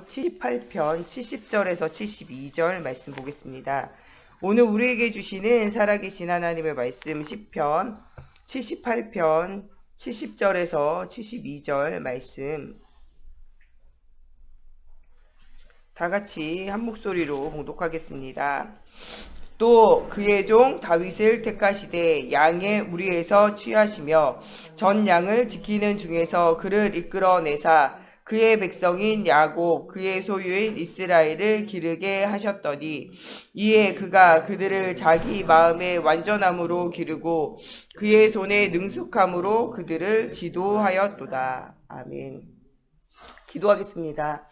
시편 78편 70절에서 72절 말씀 보겠습니다. 오늘 우리에게 주시는 살아계신 하나님의 말씀 시편 78편 70절에서 72절 말씀 다 같이 한 목소리로 봉독하겠습니다. 또 그의 종 다윗을 택하시되 양의 우리에서 취하시며 전 양을 지키는 중에서 그를 이끌어내사 그의 백성인 야곱 그의 소유인 이스라엘을 기르게 하셨더니 이에 그가 그들을 자기 마음의 완전함으로 기르고 그의 손의 능숙함으로 그들을 지도하였도다. 아멘. 기도하겠습니다.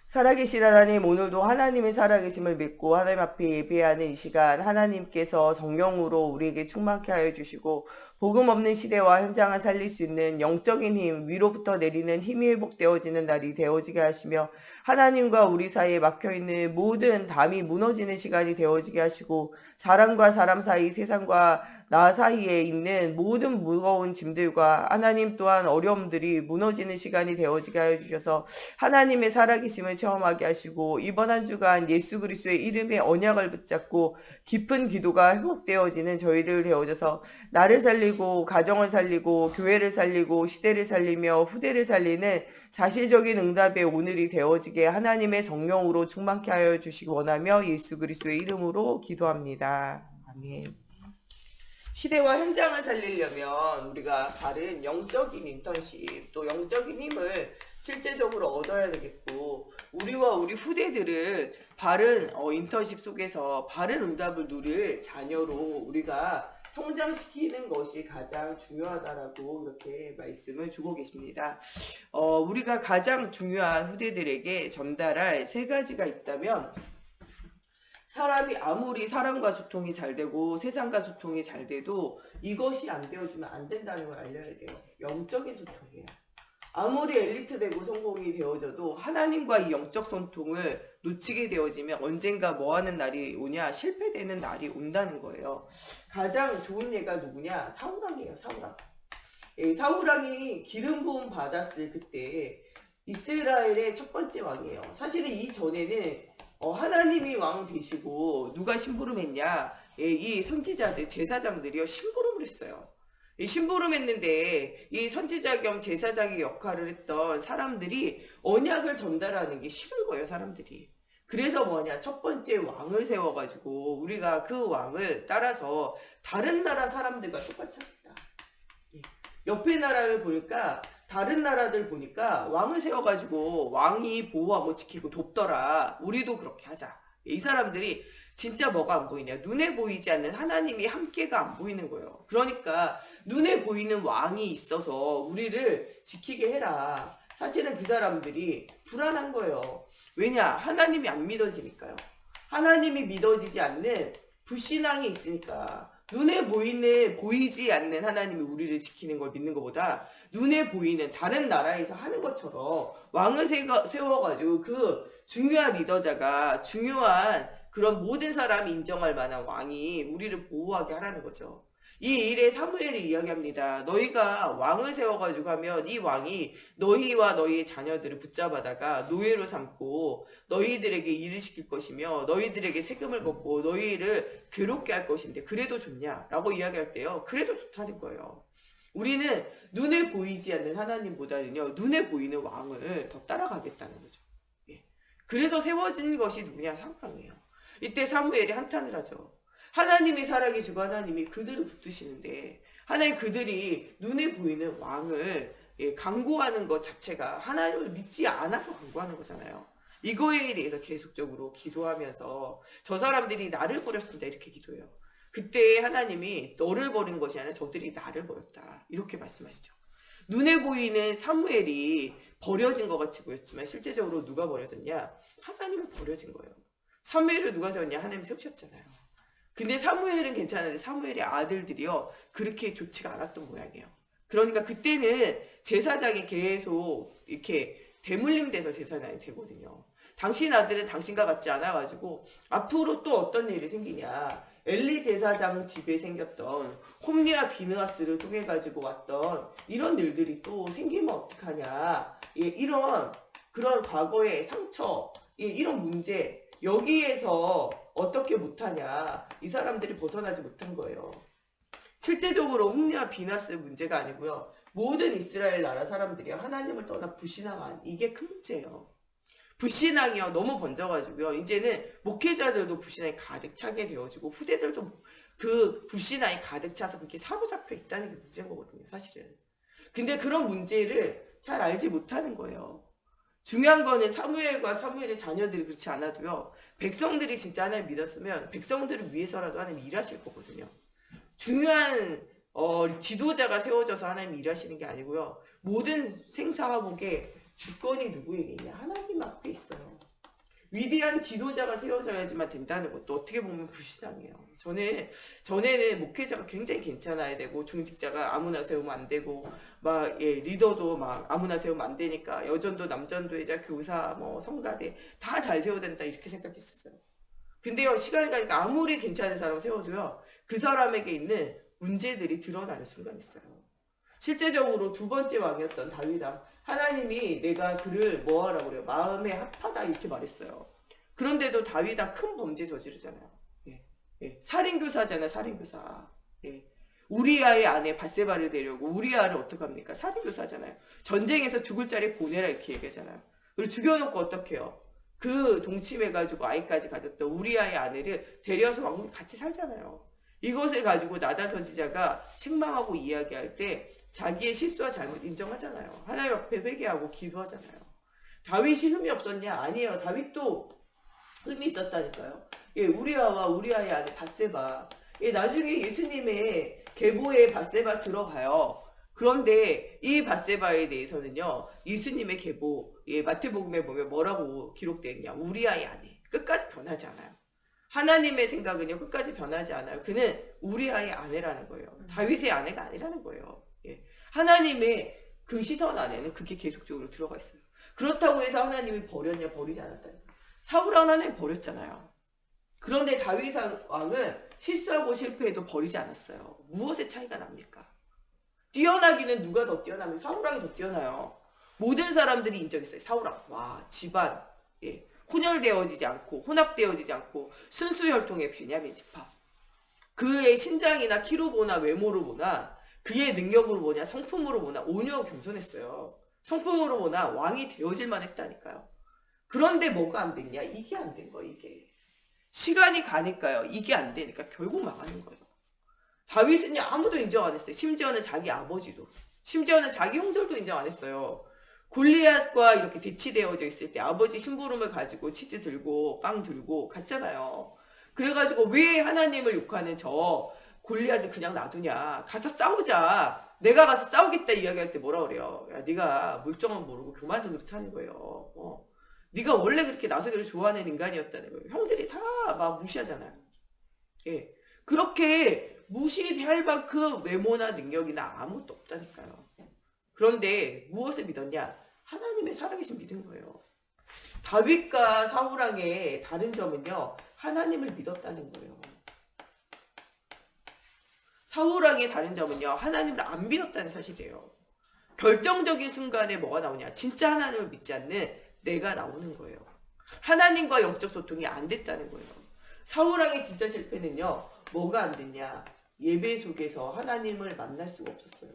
살아계신 하나님, 오늘도 하나님의 살아계심을 믿고 하나님 앞에 예배하는 이 시간 하나님께서 성령으로 우리에게 충만케 하여 주시고 복음 없는 시대와 현장을 살릴 수 있는 영적인 힘, 위로부터 내리는 힘이 회복되어지는 날이 되어지게 하시며 하나님과 우리 사이에 막혀있는 모든 담이 무너지는 시간이 되어지게 하시고 사람과 사람 사이, 세상과 나 사이에 있는 모든 무거운 짐들과 하나님 또한 어려움들이 무너지는 시간이 되어지게 하여 주셔서 하나님의 살아계심을 체험하게 하시고 이번 한 주간 예수 그리스도의 이름의 언약을 붙잡고 깊은 기도가 회복되어지는 저희들 되어져서 나를 살리고 가정을 살리고 교회를 살리고 시대를 살리며 후대를 살리는 사실적인 응답의 오늘이 되어지게 하나님의 성령으로 충만케 하여 주시기 원하며 예수 그리스도의 이름으로 기도합니다. 아멘. 시대와 현장을 살리려면 우리가 바른 영적인 인턴십 또 영적인 힘을 실제적으로 얻어야 되겠고 우리와 우리 후대들을 바른 인턴십 속에서 바른 응답을 누릴 자녀로 우리가 성장시키는 것이 가장 중요하다라고 이렇게 말씀을 주고 계십니다. 우리가 가장 중요한 후대들에게 전달할 세 가지가 있다면 사람이 아무리 사람과 소통이 잘 되고 세상과 소통이 잘 돼도 이것이 안 되어지면 안 된다는 걸 알려야 돼요. 영적인 소통이에요. 아무리 엘리트 되고 성공이 되어져도 하나님과 이 영적 소통을 놓치게 되어지면 언젠가 뭐하는 날이 오냐? 실패되는 날이 온다는 거예요. 가장 좋은 예가 누구냐? 사울왕이에요. 사울왕. 사울왕이 기름 부음 받았을 그때 이스라엘의 첫 번째 왕이에요. 사실은 이 전에는 하나님이 왕 되시고 누가 심부름했냐? 이 선지자들, 제사장들이요 심부름을 했어요. 심부름했는데 이 선지자 겸 제사장의 역할을 했던 사람들이 언약을 전달하는 게 싫은 거예요, 사람들이. 그래서 뭐냐? 첫 번째 왕을 세워가지고 우리가 그 왕을 따라서 다른 나라 사람들과 똑같이 합니다. 옆에 나라를 보니까 다른 나라들 보니까 왕을 세워가지고 왕이 보호하고 지키고 돕더라. 우리도 그렇게 하자. 이 사람들이 진짜 뭐가 안 보이냐? 눈에 보이지 않는 하나님이 함께가 안 보이는 거예요. 그러니까 눈에 보이는 왕이 있어서 우리를 지키게 해라. 사실은 그 사람들이 불안한 거예요. 왜냐? 하나님이 안 믿어지니까요. 하나님이 믿어지지 않는 불신앙이 있으니까. 눈에 보이지 않는 하나님이 우리를 지키는 걸 믿는 것보다 눈에 보이는 다른 나라에서 하는 것처럼 왕을 세워가지고 그 중요한 리더자가 중요한 그런 모든 사람이 인정할 만한 왕이 우리를 보호하게 하라는 거죠. 이 일에 사무엘이 이야기합니다. 너희가 왕을 세워가지고 하면 이 왕이 너희와 너희의 자녀들을 붙잡아다가 노예로 삼고 너희들에게 일을 시킬 것이며 너희들에게 세금을 걷고 너희를 괴롭게 할 것인데 그래도 좋냐? 라고 이야기할 때요. 그래도 좋다는 거예요. 우리는 눈에 보이지 않는 하나님보다는요. 눈에 보이는 왕을 더 따라가겠다는 거죠. 그래서 세워진 것이 누구냐? 사무엘이에요. 이때 사무엘이 한탄을 하죠. 하나님이 살아계시고 하나님이 그들을 붙드시는데 하나님 그들이 눈에 보이는 왕을 강구하는 것 자체가 하나님을 믿지 않아서 강구하는 거잖아요. 이거에 대해서 계속적으로 기도하면서 저 사람들이 나를 버렸습니다 이렇게 기도해요. 그때 하나님이 너를 버린 것이 아니라 저들이 나를 버렸다 이렇게 말씀하시죠. 눈에 보이는 사무엘이 버려진 것 같이 보였지만 실제적으로 누가 버려졌냐? 하나님이 버려진 거예요. 사무엘을 누가 세웠냐? 하나님이 세우셨잖아요. 근데 사무엘은 괜찮은데 사무엘의 아들들이요 그렇게 좋지가 않았던 모양이에요. 그러니까 그때는 제사장이 계속 이렇게 대물림돼서 제사장이 되거든요. 당신 아들은 당신과 같지 않아가지고 앞으로 또 어떤 일이 생기냐? 엘리 제사장 집에 생겼던 홈리와 비느하스를 통해 가지고 왔던 이런 일들이 또 생기면 어떡하냐? 이런 그런 과거의 상처, 이런 문제, 여기에서 어떻게 못하냐, 이 사람들이 벗어나지 못한 거예요. 실제적으로 홍리와 비나스 문제가 아니고요. 모든 이스라엘 나라 사람들이 하나님을 떠나 불신앙한, 이게 큰 문제예요. 불신앙이요 너무 번져가지고요. 이제는 목회자들도 불신앙이 가득 차게 되어지고 후대들도 그 불신앙이 가득 차서 그렇게 사로잡혀 있다는 게 문제인 거거든요, 사실은. 근데 그런 문제를 잘 알지 못하는 거예요. 중요한 거는 사무엘과 사무엘의 자녀들이 그렇지 않아도요. 백성들이 진짜 하나님 믿었으면 백성들을 위해서라도 하나님 일하실 거거든요. 중요한 지도자가 세워져서 하나님 일하시는 게 아니고요. 모든 생사화복에 주권이 누구에게 있냐? 하나님 앞에 있어요. 위대한 지도자가 세워져야지만 된다는 것도 어떻게 보면 불신앙이에요. 전에는 목회자가 굉장히 괜찮아야 되고 중직자가 아무나 세우면 안 되고 막 리더도 막 아무나 세우면 안 되니까 여전도 남전도회자 교사 뭐 성가대 다 잘 세워야 된다 이렇게 생각했었어요. 근데요 시간이 가니까 아무리 괜찮은 사람 세워도요 그 사람에게 있는 문제들이 드러나는 순간이 있어요. 실제적으로 두 번째 왕이었던 다윗왕 하나님이 내가 그를 뭐하라고 그래요? 마음에 합하다 이렇게 말했어요. 그런데도 다윗왕 큰 범죄 저지르잖아요. 살인교사잖아요. 살인교사. 우리아의 아내 밧세바를 데려오고 우리아를 어떡합니까? 살인교사잖아요. 전쟁에서 죽을 자리 보내라 이렇게 얘기하잖아요. 그리고 죽여놓고 어떡해요? 그 동침해가지고 아이까지 가졌던 우리아의 아내를 데려와서 왕국에 같이 살잖아요. 이것을 가지고 나단 선지자가 책망하고 이야기할 때 자기의 실수와 잘못 인정하잖아요. 하나님 앞에 회개하고 기도하잖아요. 다윗이 흠이 없었냐? 아니에요. 다윗도 흠이 있었다니까요. 우리아와 우리아의 아내 밧세바. 나중에 예수님의 계보에 밧세바 들어가요. 그런데 이 밧세바에 대해서는요. 예수님의 계보, 마태복음에 보면 뭐라고 기록되어 있냐? 우리아의 아내. 끝까지 변하지 않아요. 하나님의 생각은요. 끝까지 변하지 않아요. 그는 우리아의 아내라는 거예요. 다윗의 아내가 아니라는 거예요. 하나님의 그 시선 안에는 그게 계속적으로 들어가 있어요. 그렇다고 해서 하나님이 버렸냐? 버리지 않았다니까. 사울 하나님 버렸잖아요. 그런데 다윗 왕은 실수하고 실패해도 버리지 않았어요. 무엇의 차이가 납니까? 뛰어나기는 누가 더 뛰어나면 사울 왕이 더 뛰어나요. 모든 사람들이 인정했어요. 사울 왕. 와 집안 혼혈되어지지 않고 혼합되어지지 않고 순수혈통의 베냐민 지파. 그의 신장이나 키로 보나 외모로 보나 그의 능력으로 보냐 성품으로 보나 오녀 겸손했어요. 성품으로 보나 왕이 되어질만 했다니까요. 그런데 뭐가 안 됐냐? 이게 안 된 거예요. 이게 시간이 가니까요. 이게 안 되니까 결국 망하는 거예요. 다윗은요 아무도 인정 안 했어요. 심지어는 자기 아버지도 심지어는 자기 형들도 인정 안 했어요. 골리앗과 이렇게 대치되어져 있을 때 아버지 심부름을 가지고 치즈 들고 빵 들고 갔잖아요. 그래가지고 왜 하나님을 욕하는 저 골리앗을 그냥 놔두냐. 가서 싸우자. 내가 가서 싸우겠다 이야기할 때 뭐라 그래요. 야 네가 물정은 모르고 교만서 그렇다는 거예요. 네가 원래 그렇게 나서기를 좋아하는 인간이었다는 거예요. 형들이 다 막 무시하잖아요. 그렇게 무시할 만큼 외모나 능력이나 아무것도 없다니까요. 그런데 무엇을 믿었냐? 하나님의 살아계신 믿은 거예요. 다윗과 사울왕의 다른 점은요. 하나님을 믿었다는 거예요. 사울왕의 다른 점은요. 하나님을 안 믿었다는 사실이에요. 결정적인 순간에 뭐가 나오냐? 진짜 하나님을 믿지 않는 내가 나오는 거예요. 하나님과 영적 소통이 안 됐다는 거예요. 사울왕의 진짜 실패는요. 뭐가 안 됐냐? 예배 속에서 하나님을 만날 수가 없었어요.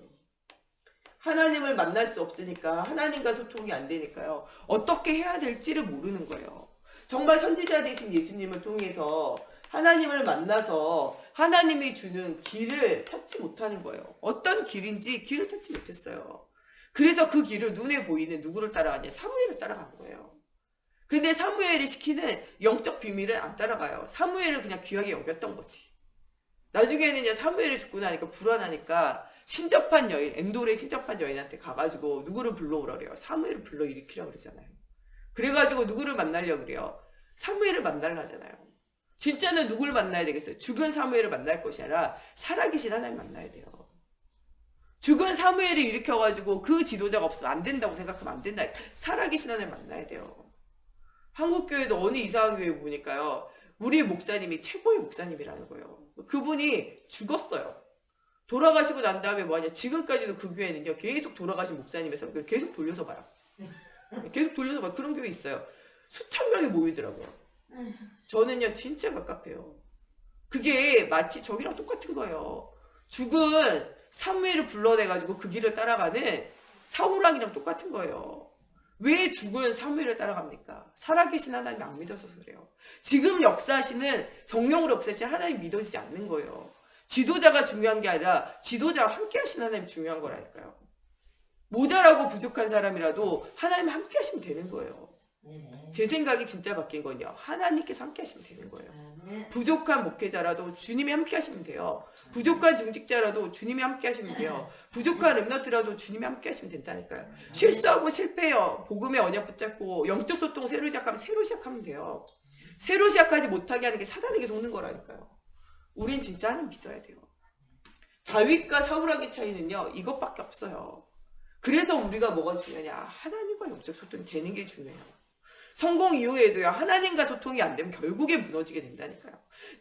하나님을 만날 수 없으니까 하나님과 소통이 안 되니까요. 어떻게 해야 될지를 모르는 거예요. 정말 선지자 되신 예수님을 통해서 하나님을 만나서 하나님이 주는 길을 찾지 못하는 거예요. 어떤 길인지 길을 찾지 못했어요. 그래서 그 길을 눈에 보이는 누구를 따라가냐? 사무엘을 따라간 거예요. 근데 사무엘이 시키는 영적 비밀을 안 따라가요. 사무엘을 그냥 귀하게 여겼던 거지. 나중에는 사무엘이 죽고 나니까 불안하니까 신접한 여인, 엔돌의 신접한 여인한테 가가지고 누구를 불러오라 그래요. 사무엘을 불러일으키라고 그러잖아요. 그래가지고 누구를 만나려고 그래요. 사무엘을 만나려 하잖아요. 진짜는 누구를 만나야 되겠어요? 죽은 사무엘을 만날 것이 아니라 살아계신 하나님 만나야 돼요. 죽은 사무엘을 일으켜가지고 그 지도자가 없으면 안 된다고 생각하면 안 된다. 살아계신 하나님 만나야 돼요. 한국교회도 어느 이상한 교회 보니까요. 우리 목사님이 최고의 목사님이라는 거예요. 그분이 죽었어요. 돌아가시고 난 다음에 뭐하냐. 지금까지도 그 교회는요. 계속 돌아가신 목사님의 설교를 계속 돌려서 봐요. 계속 돌려서 막 그런 교회 있어요. 수천 명이 모이더라고요. 저는요 진짜 갑갑해요. 그게 마치 저기랑 똑같은 거예요. 죽은 사무엘을 불러내가지고 그 길을 따라가는 사울왕이랑 똑같은 거예요. 왜 죽은 사무엘을 따라갑니까? 살아계신 하나님 안 믿어서 그래요. 지금 역사하시는 성령으로 역사하시는 하나님 믿어지지 않는 거예요. 지도자가 중요한 게 아니라 지도자와 함께 하시는 하나님이 중요한 거라니까요. 모자라고 부족한 사람이라도 하나님 함께 하시면 되는 거예요. 제 생각이 진짜 바뀐 건요. 하나님께서 함께 하시면 되는 거예요. 부족한 목회자라도 주님이 함께 하시면 돼요. 부족한 중직자라도 주님이 함께 하시면 돼요. 부족한 렘넌트라도 주님이 함께 하시면 된다니까요. 실수하고 실패해요. 복음의 언약 붙잡고 영적 소통 새로 시작하면 돼요. 새로 시작하지 못하게 하는 게 사단에게 속는 거라니까요. 우린 진짜 하나님 믿어야 돼요. 다윗과 사울왕의 차이는요. 이것밖에 없어요. 그래서 우리가 뭐가 중요하냐. 하나님과 영적 소통이 되는 게 중요해요. 성공 이후에도요. 하나님과 소통이 안 되면 결국에 무너지게 된다니까요.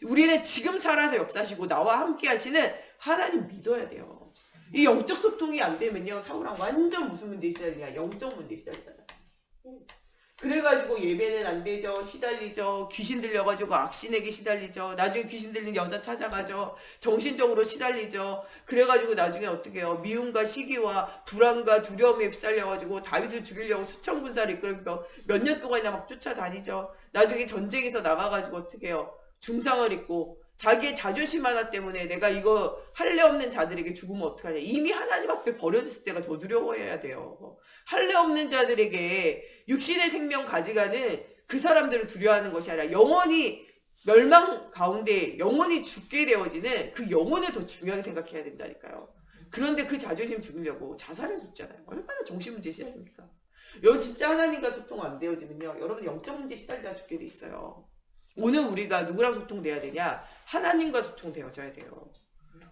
우리는 지금 살아서 역사하시고 나와 함께 하시는 하나님 믿어야 돼요. 이 영적 소통이 안 되면요. 사울왕 완전 무슨 문제에 시달리냐. 영적 문제에 시달리잖아요. 그래가지고 예배는 안 되죠. 시달리죠. 귀신 들려가지고 악신에게 시달리죠. 나중에 귀신 들린 여자 찾아가죠. 정신적으로 시달리죠. 그래가지고 나중에 어떻게 해요? 미움과 시기와 불안과 두려움에 휩쓸려가지고 다윗을 죽이려고 수천 군사를 이끌고 몇 년 동안이나 막 쫓아다니죠. 나중에 전쟁에서 나가가지고 어떻게 해요? 중상을 입고 자기의 자존심 하나 때문에 내가 이거 할례 없는 자들에게 죽으면 어떡하냐. 이미 하나님 앞에 버려졌을 때가 더 두려워해야 돼요. 할례 없는 자들에게 육신의 생명 가져가는 그 사람들을 두려워하는 것이 아니라 영원히 멸망 가운데 영원히 죽게 되어지는 그 영혼을 더 중요하게 생각해야 된다니까요. 그런데 그 자존심 죽이려고 자살을 줬잖아요. 얼마나 정신문제에 시달립니까? 여러분 진짜 하나님과 소통 안 되어지면요. 여러분 영적 문제에 시달리다 죽게 돼 있어요. 오늘 우리가 누구랑 소통돼야 되냐? 하나님과 소통되어져야 돼요.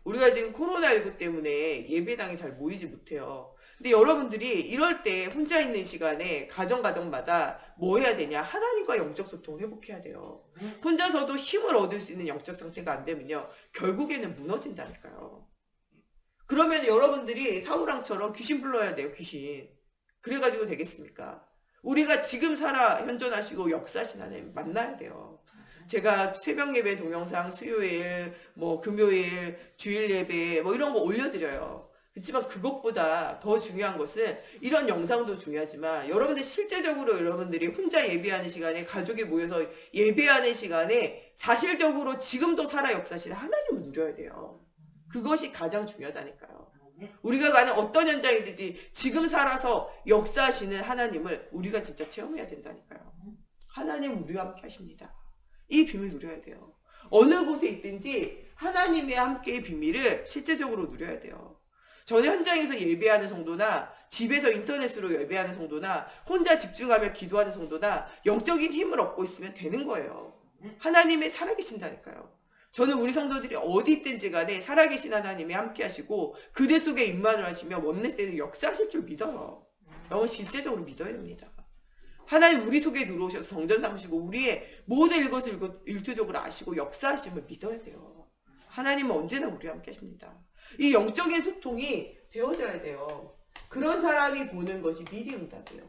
우리가 지금 코로나19 때문에 예배당에 잘 모이지 못해요. 근데 여러분들이 이럴 때 혼자 있는 시간에 가정마다 뭐 해야 되냐? 하나님과 영적 소통을 회복해야 돼요. 혼자서도 힘을 얻을 수 있는 영적 상태가 안 되면요. 결국에는 무너진다니까요. 그러면 여러분들이 사울왕처럼 귀신 불러야 돼요. 귀신. 그래가지고 되겠습니까? 우리가 지금 살아 현존하시고 역사하신 하나님 만나야 돼요. 제가 새벽 예배 동영상 수요일, 뭐 금요일, 주일 예배 뭐 이런 거 올려드려요. 그렇지만 그것보다 더 중요한 것은 이런 영상도 중요하지만 여러분들 실제적으로 여러분들이 혼자 예배하는 시간에 가족이 모여서 예배하는 시간에 사실적으로 지금도 살아 역사하시는 하나님을 누려야 돼요. 그것이 가장 중요하다니까요. 우리가 가는 어떤 현장이든지 지금 살아서 역사하시는 하나님을 우리가 진짜 체험해야 된다니까요. 하나님 우리와 함께 하십니다. 이 비밀 누려야 돼요. 어느 곳에 있든지 하나님의 함께의 비밀을 실제적으로 누려야 돼요. 저는 현장에서 예배하는 성도나 집에서 인터넷으로 예배하는 성도나 혼자 집중하며 기도하는 성도나 영적인 힘을 얻고 있으면 되는 거예요. 하나님이 살아계신다니까요. 저는 우리 성도들이 어디 있든지 간에 살아계신 하나님이 함께 하시고 그들 속에 임만을 하시며 원내스에서 역사하실 줄 믿어요. 영은 실제적으로 믿어야 됩니다. 하나님 우리 속에 들어오셔서 성전 삼으시고 우리의 모든 일것을 일투족을 아시고 역사하심을 믿어야 돼요. 하나님은 언제나 우리와 함께 하십니다. 이 영적인 소통이 되어져야 돼요. 그런 사람이 보는 것이 미래응답이에요.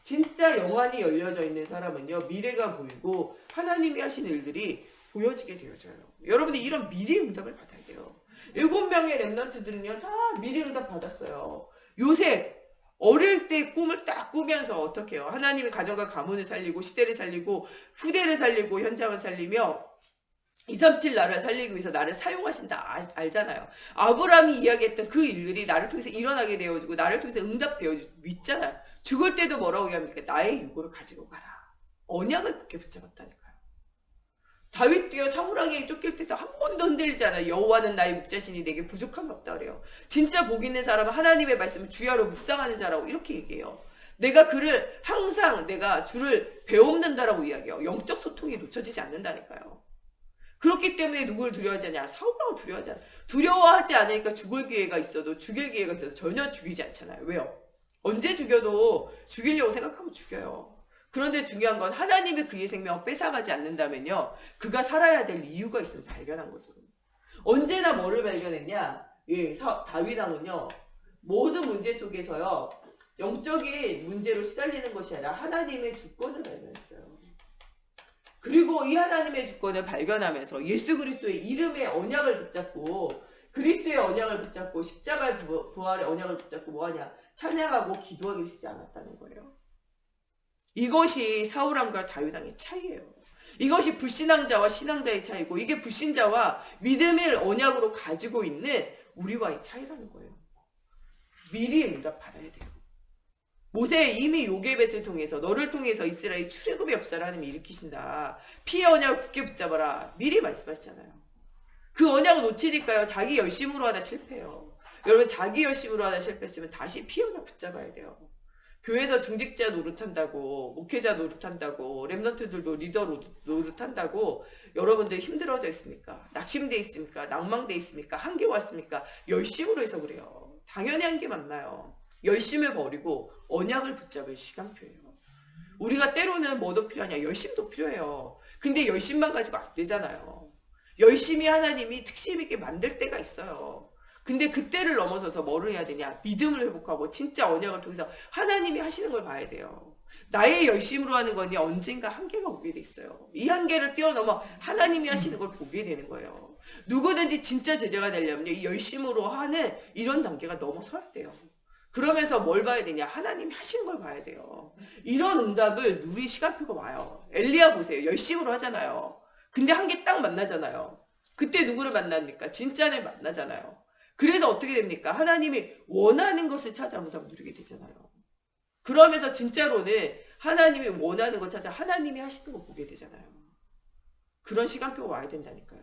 진짜 영안이 열려져 있는 사람은요. 미래가 보이고 하나님이 하신 일들이 보여지게 되어져요. 여러분들 이런 미래응답을 받아야 돼요. 7명의 렘넌트들은요. 다 미래응답 받았어요. 요셉 어릴 때 꿈을 딱 꾸면서 어떻게 해요? 하나님의 가정과 가문을 살리고 시대를 살리고 후대를 살리고 현장을 살리며 237 나라를 살리기 위해서 나를 사용하신다 알잖아요. 아브라함이 이야기했던 그 일들이 나를 통해서 일어나게 되어지고 나를 통해서 응답되어지고 믿잖아요. 죽을 때도 뭐라고 얘기합니까? 나의 유고를 가지고 가라. 언약을 굳게 붙잡았다니까요. 다윗도요 사울왕에게 쫓길 때도 한 번도 흔들리지 않아요. 여호와는 나의 목자시니 내게 부족함이 없다 그래요. 진짜 복 있는 사람은 하나님의 말씀을 주야로 묵상하는 자라고 이렇게 얘기해요. 내가 그를 항상 내가 주를 배움는다라고 이야기해요. 영적 소통이 놓쳐지지 않는다니까요. 그렇기 때문에 누구를 두려워하지 않냐? 사울왕을 두려워하지 않아요. 두려워하지 않으니까 죽을 기회가 있어도 죽일 기회가 있어도 전혀 죽이지 않잖아요. 왜요? 언제 죽여도 죽이려고 생각하면 죽여요. 그런데 중요한 건 하나님이 그의 생명을 뺏어가지 않는다면요. 그가 살아야 될 이유가 있으면 발견한 거죠. 언제나 뭐를 발견했냐? 다윗왕은요. 모든 문제 속에서요. 영적인 문제로 시달리는 것이 아니라 하나님의 주권을 발견했어요. 그리고 이 하나님의 주권을 발견하면서 예수 그리스도의 이름의 언약을 붙잡고 그리스도의 언약을 붙잡고 십자가의 부활의 언약을 붙잡고 뭐하냐? 찬양하고 기도하기 쉽지 않았다는 거예요. 이것이 사울왕과 다윗왕의 차이예요. 이것이 불신앙자와 신앙자의 차이고 이게 불신자와 믿음을 언약으로 가지고 있는 우리와의 차이라는 거예요. 미리 응답 받아야 돼요. 모세 이미 요게벳을 통해서 너를 통해서 이스라엘 출애굽의 역사를 하나님이 일으키신다. 피의 언약을 굳게 붙잡아라. 미리 말씀하시잖아요. 그 언약을 놓치니까요. 자기 열심으로 하다 실패해요. 여러분 자기 열심으로 하다 실패했으면 다시 피의 언약 붙잡아야 돼요. 교회에서 중직자 노릇한다고 목회자 노릇한다고 렘넌트들도 리더 노릇한다고 여러분들 힘들어져 있습니까? 낙심돼 있습니까? 낭망돼 있습니까? 한계 왔습니까? 열심으로 해서 그래요. 당연히 한계 만나요. 열심을 버리고 언약을 붙잡을 시간표예요. 우리가 때로는 뭐도 필요하냐? 열심도 필요해요. 근데 열심만 가지고 안 되잖아요. 열심히 하나님이 특심 있게 만들 때가 있어요. 근데 그때를 넘어서서 뭐를 해야 되냐? 믿음을 회복하고 진짜 언약을 통해서 하나님이 하시는 걸 봐야 돼요. 나의 열심으로 하는 거니 언젠가 한계가 오게 돼 있어요. 이 한계를 뛰어넘어 하나님이 하시는 걸 보게 되는 거예요. 누구든지 진짜 제자가 되려면 이 열심으로 하는 이런 단계가 넘어서야 돼요. 그러면서 뭘 봐야 되냐? 하나님이 하시는 걸 봐야 돼요. 이런 응답을 누릴 시간표가 와요. 엘리야 보세요. 열심으로 하잖아요. 근데 한계 딱 만나잖아요. 그때 누구를 만납니까? 진짜를 만나잖아요. 그래서 어떻게 됩니까? 하나님이 원하는 것을 찾아 응답을 누리게 되잖아요. 그러면서 진짜로는 하나님이 원하는 것 찾아 하나님이 하시는 거 보게 되잖아요. 그런 시간표가 와야 된다니까요.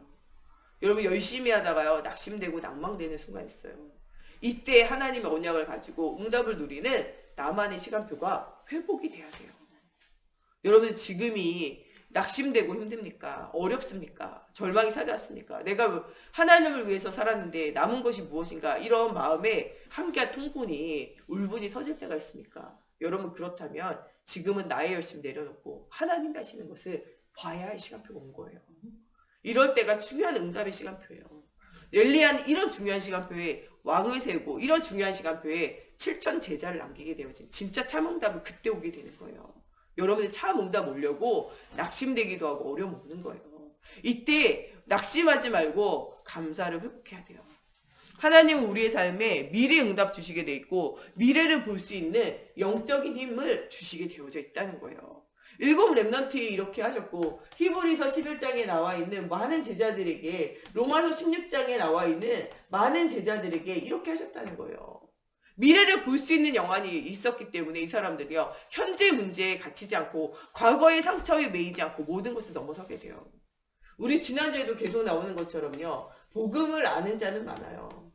여러분 열심히 하다가요. 낙심되고 낭망되는 순간 있어요. 이때 하나님의 언약을 가지고 응답을 누리는 나만의 시간표가 회복이 돼야 돼요. 여러분 지금이 낙심되고 힘듭니까? 어렵습니까? 절망이 찾아왔습니까? 내가 하나님을 위해서 살았는데 남은 것이 무엇인가? 이런 마음에 한계와 통분이 울분이 터질 때가 있습니까? 여러분 그렇다면 지금은 나의 열심 내려놓고 하나님이 하시는 것을 봐야 할 시간표가 온 거예요. 이럴 때가 중요한 응답의 시간표예요. 엘리야는 이런 중요한 시간표에 왕을 세우고 이런 중요한 시간표에 7천 제자를 남기게 되어진 진짜 참응답은 그때 오게 되는 거예요. 여러분들 참응답 오려고 낙심되기도 하고 어려움 없는 거예요. 이때 낙심하지 말고 감사를 회복해야 돼요. 하나님은 우리의 삶에 미래 응답 주시게 돼 있고 미래를 볼 수 있는 영적인 힘을 주시게 되어져 있다는 거예요. 7 렘넌트 이렇게 하셨고 히브리서 11장에 나와 있는 많은 제자들에게 로마서 16장에 나와 있는 많은 제자들에게 이렇게 하셨다는 거예요. 미래를 볼 수 있는 영안이 있었기 때문에 이 사람들이요. 현재 문제에 갇히지 않고 과거의 상처에 매이지 않고 모든 것을 넘어서게 돼요. 우리 지난주에도 계속 나오는 것처럼요. 복음을 아는 자는 많아요.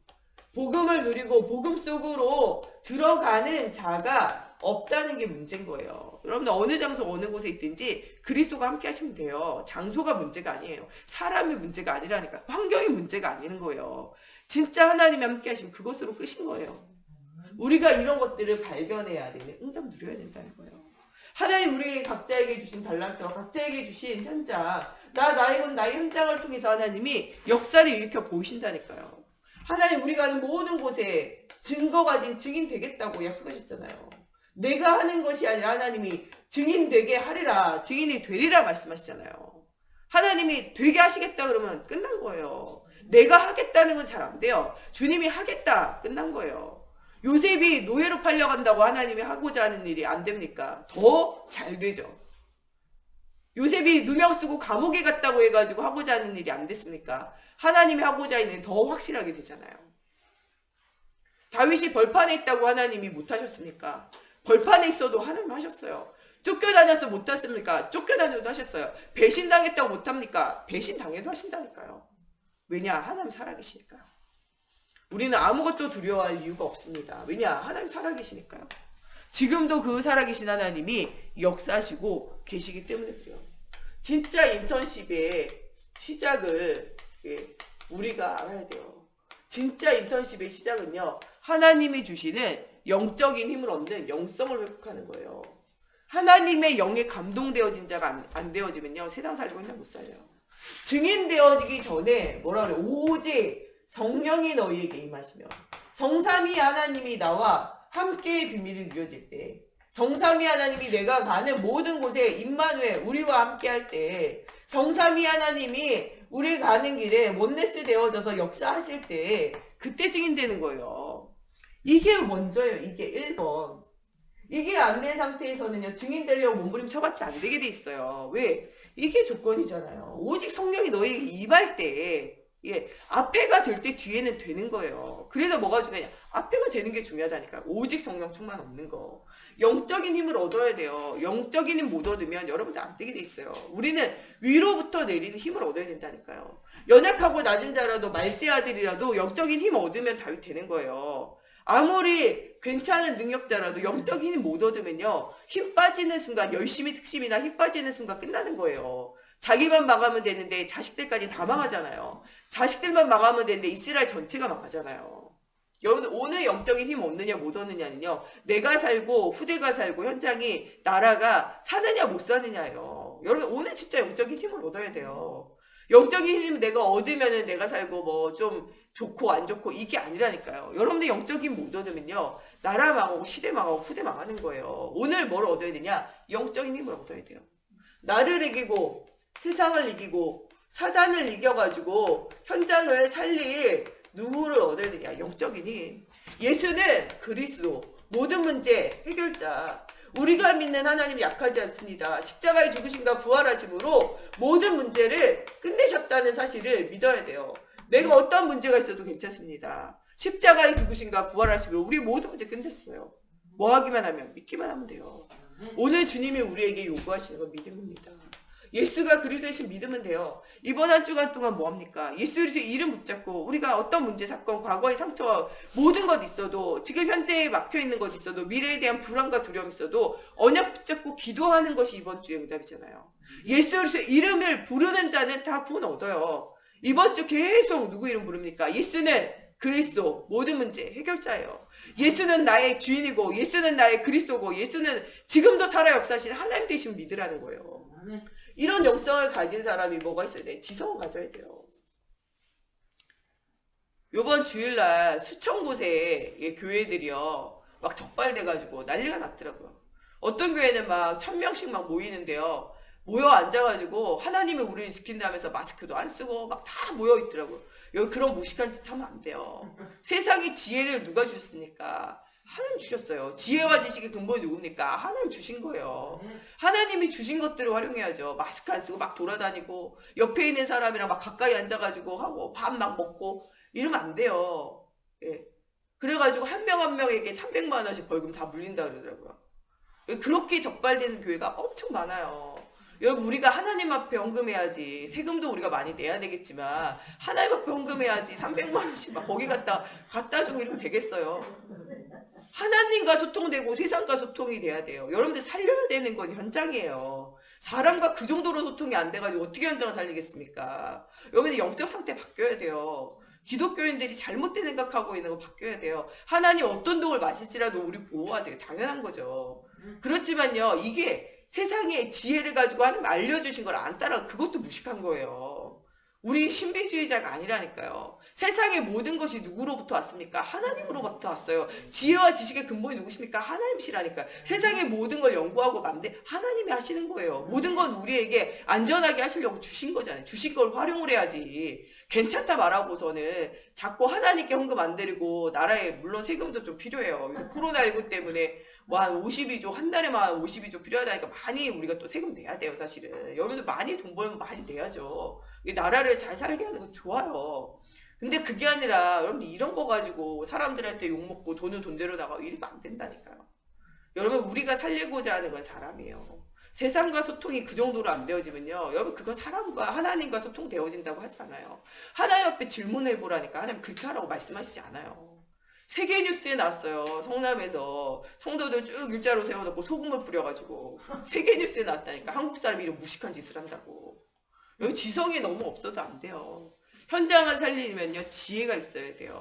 복음을 누리고 복음 속으로 들어가는 자가 없다는 게 문제인 거예요. 여러분들 어느 장소 어느 곳에 있든지 그리스도가 함께 하시면 돼요. 장소가 문제가 아니에요. 사람의 문제가 아니라니까. 환경이 문제가 아니는 거예요. 진짜 하나님이 함께 하시면 그것으로 끝인 거예요. 우리가 이런 것들을 발견해야 되는 응답 누려야 된다는 거예요. 하나님 우리에게 각자에게 주신 달란트와 각자에게 주신 현장 나의 현장을 통해서 하나님이 역사를 일으켜 보이신다니까요. 하나님 우리가 하는 모든 곳에 증거 가진 증인 되겠다고 약속하셨잖아요. 내가 하는 것이 아니라 하나님이 증인 되게 하리라 증인이 되리라 말씀하시잖아요. 하나님이 되게 하시겠다 그러면 끝난 거예요. 내가 하겠다는 건 잘 안 돼요. 주님이 하겠다 끝난 거예요. 요셉이 노예로 팔려간다고 하나님이 하고자 하는 일이 안 됩니까? 더 잘 되죠. 요셉이 누명 쓰고 감옥에 갔다고 해가지고 하고자 하는 일이 안 됐습니까? 하나님이 하고자 하는 일이 더 확실하게 되잖아요. 다윗이 벌판에 있다고 하나님이 못하셨습니까? 벌판에 있어도 하나님 하셨어요. 쫓겨다녀서 못했습니까? 쫓겨다녀도 하셨어요. 배신당했다고 못합니까? 배신당해도 하신다니까요. 왜냐? 하나님 살아계시니까요. 우리는 아무것도 두려워할 이유가 없습니다. 왜냐? 하나님 살아계시니까요. 지금도 그 살아계신 하나님이 역사하시고 계시기 때문에 그래요. 진짜 인턴십의 시작을 우리가 알아야 돼요. 진짜 인턴십의 시작은요. 하나님이 주시는 영적인 힘을 얻는 영성을 회복하는 거예요. 하나님의 영에 감동되어진 자가 안 되어지면요. 세상 살고 그냥 못 살려요. 증인되어지기 전에 뭐라 그래요? 오직 성령이 너희에게 임하시며 성삼위 하나님이 나와 함께의 비밀이 누려질 때, 성삼위 하나님이 내가 가는 모든 곳에 임마누엘 우리와 함께할 때, 성삼위 하나님이 우리 가는 길에 원네스 되어져서 역사하실 때 그때 증인되는 거예요. 이게 먼저예요. 이게 1번. 이게 안 된 상태에서는요, 증인되려고 몸부림쳐봤자 안 되게 돼 있어요. 왜? 이게 조건이잖아요. 오직 성령이 너에게 임할 때, 예, 앞에가 될 때 뒤에는 되는 거예요. 그래서 뭐가 중요하냐? 앞에가 되는 게 중요하다니까. 오직 성령 충만 없는 거. 영적인 힘을 얻어야 돼요. 영적인 힘 못 얻으면 여러분들 안 되게 돼 있어요. 우리는 위로부터 내리는 힘을 얻어야 된다니까요. 연약하고 낮은 자라도 말제 아들이라도 영적인 힘 얻으면 다윗 되는 거예요. 아무리 괜찮은 능력자라도 영적인 힘 못 얻으면요, 힘 빠지는 순간, 열심히 특심이나 힘 빠지는 순간 끝나는 거예요. 자기만 망하면 되는데 자식들까지 다 망하잖아요. 자식들만 망하면 되는데 이스라엘 전체가 망하잖아요. 여러분들 오늘 영적인 힘 얻느냐 못 얻느냐는요, 내가 살고 후대가 살고 현장이 나라가 사느냐 못 사느냐예요. 여러분 오늘 진짜 영적인 힘을 얻어야 돼요. 영적인 힘을 내가 얻으면은 내가 살고 뭐 좀 좋고 안 좋고 이게 아니라니까요. 여러분들 영적인 힘 못 얻으면요, 나라 망하고 시대 망하고 후대 망하는 거예요. 오늘 뭘 얻어야 되냐? 영적인 힘을 얻어야 돼요. 나를 이기고 세상을 이기고 사단을 이겨가지고 현장을 살릴 누구를 얻어야 되냐? 영적인 힘. 예수는 그리스도, 모든 문제 해결자. 우리가 믿는 하나님이 약하지 않습니다. 십자가에 죽으심과 부활하심으로 모든 문제를 끝내셨다는 사실을 믿어야 돼요. 내가 어떤 문제가 있어도 괜찮습니다. 십자가에 죽으심과 부활하심으로 우리 모든 문제 끝냈어요. 뭐 하기만 하면, 믿기만 하면 돼요. 오늘 주님이 우리에게 요구하시는 건 믿음입니다. 예수가 그리스도이신 믿으면 돼요. 이번 한 주간 동안 뭐합니까? 예수 그리스도의 이름 붙잡고 우리가 어떤 문제, 사건, 과거의 상처, 모든 것 있어도, 지금 현재에 막혀있는 것 있어도, 미래에 대한 불안과 두려움 있어도 언약 붙잡고 기도하는 것이 이번 주의 응답이잖아요. 예수 그리스도의 이름을 부르는 자는 다 구원 얻어요. 이번 주 계속 누구 이름 부릅니까? 예수는 그리스도, 모든 문제 해결자예요. 예수는 나의 주인이고, 예수는 나의 그리스도고, 예수는 지금도 살아 역사하신 하나님 되신 믿으라는 거예요. 이런 영성을 가진 사람이 뭐가 있어야 돼? 지성을 가져야 돼요. 요번 주일날 수천 곳의 교회들이요, 막 적발돼가지고 난리가 났더라고요. 어떤 교회는 막 1000명씩 막 모이는데요, 모여 앉아가지고 하나님이 우리를 지킨다면서 마스크도 안 쓰고 막 다 모여 있더라고요. 여기 그런 무식한 짓 하면 안 돼요. 세상에 지혜를 누가 주셨습니까? 하나님 주셨어요. 지혜와 지식의 근본이 누굽니까? 하나님 주신 거예요. 하나님이 주신 것들을 활용해야죠. 마스크 안 쓰고 막 돌아다니고 옆에 있는 사람이랑 막 가까이 앉아가지고 하고 밥 막 먹고 이러면 안 돼요. 예. 그래가지고 한 명 한 명에게 300만 원씩 벌금 다 물린다 그러더라고요. 그렇게 적발되는 교회가 엄청 많아요. 여러분 우리가 하나님 앞에 헌금해야지. 세금도 우리가 많이 내야 되겠지만 하나님 앞에 헌금해야지. 300만 원씩 막 거기 갖다 주고 이러면 되겠어요. 하나님과 소통되고 세상과 소통이 돼야 돼요. 여러분들 살려야 되는 건 현장이에요. 사람과 그 정도로 소통이 안 돼가지고 어떻게 현장을 살리겠습니까? 여러분들 영적 상태 바뀌어야 돼요. 기독교인들이 잘못된 생각하고 있는 거 바뀌어야 돼요. 하나님 어떤 독을 마실지라도 우리 보호하지, 당연한 거죠. 그렇지만요, 이게 세상에 지혜를 가지고 하나님 알려주신 걸 안 따라, 그것도 무식한 거예요. 우리 신비주의자가 아니라니까요. 세상의 모든 것이 누구로부터 왔습니까? 하나님으로부터 왔어요. 지혜와 지식의 근본이 누구십니까? 하나님이시라니까요. 세상의 모든 걸 연구하고 만데 하나님이 하시는 거예요. 모든 건 우리에게 안전하게 하시려고 주신 거잖아요. 주신 걸 활용을 해야지. 괜찮다 말하고서는 자꾸 하나님께 헌금 안 드리고, 나라에 물론 세금도 좀 필요해요. 코로나19 때문에 뭐 한 52조, 한 달에만 52조 필요하다니까 많이 우리가 또 세금 내야 돼요, 사실은. 여러분들 많이 돈 벌면 많이 내야죠. 나라를 잘 살게 하는 건 좋아요. 근데 그게 아니라 여러분들 이런 거 가지고 사람들한테 욕먹고 돈은 돈대로 나가고 이러면 안 된다니까요. 여러분 우리가 살리고자 하는 건 사람이에요. 세상과 소통이 그 정도로 안 되어지면요, 여러분 그거 사람과 하나님과 소통되어진다고 하지 않아요. 하나님 앞에 질문해보라니까 하나님 그렇게 하라고 말씀하시지 않아요. 세계뉴스에 나왔어요. 성남에서 성도들 쭉 일자로 세워놓고 소금을 뿌려가지고 세계뉴스에 나왔다니까. 한국 사람이 이런 무식한 짓을 한다고. 여기 지성이 너무 없어도 안 돼요. 현장을 살리면요, 지혜가 있어야 돼요.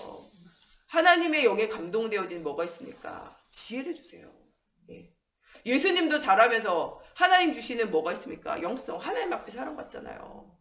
하나님의 영에 감동되어진 뭐가 있습니까? 지혜를 주세요. 예. 예수님도 자라면서 하나님 주시는 뭐가 있습니까? 영성. 하나님 앞에 사랑받잖아요.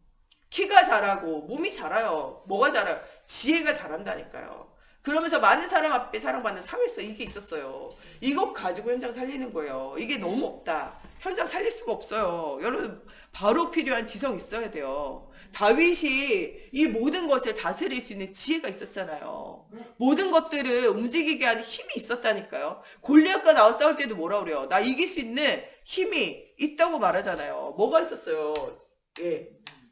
키가 자라고 몸이 자라요. 뭐가 자라요? 지혜가 자란다니까요. 그러면서 많은 사람 앞에 사랑받는 사회성 이게 있었어요. 이것 가지고 현장 살리는 거예요. 이게 너무 없다. 현장 살릴 수가 없어요. 여러분 바로 필요한 지성 있어야 돼요. 다윗이 이 모든 것을 다스릴 수 있는 지혜가 있었잖아요. 모든 것들을 움직이게 하는 힘이 있었다니까요. 골리앗과 나와 싸울 때도 뭐라 그래요? 나 이길 수 있는 힘이 있다고 말하잖아요. 뭐가 있었어요? 예,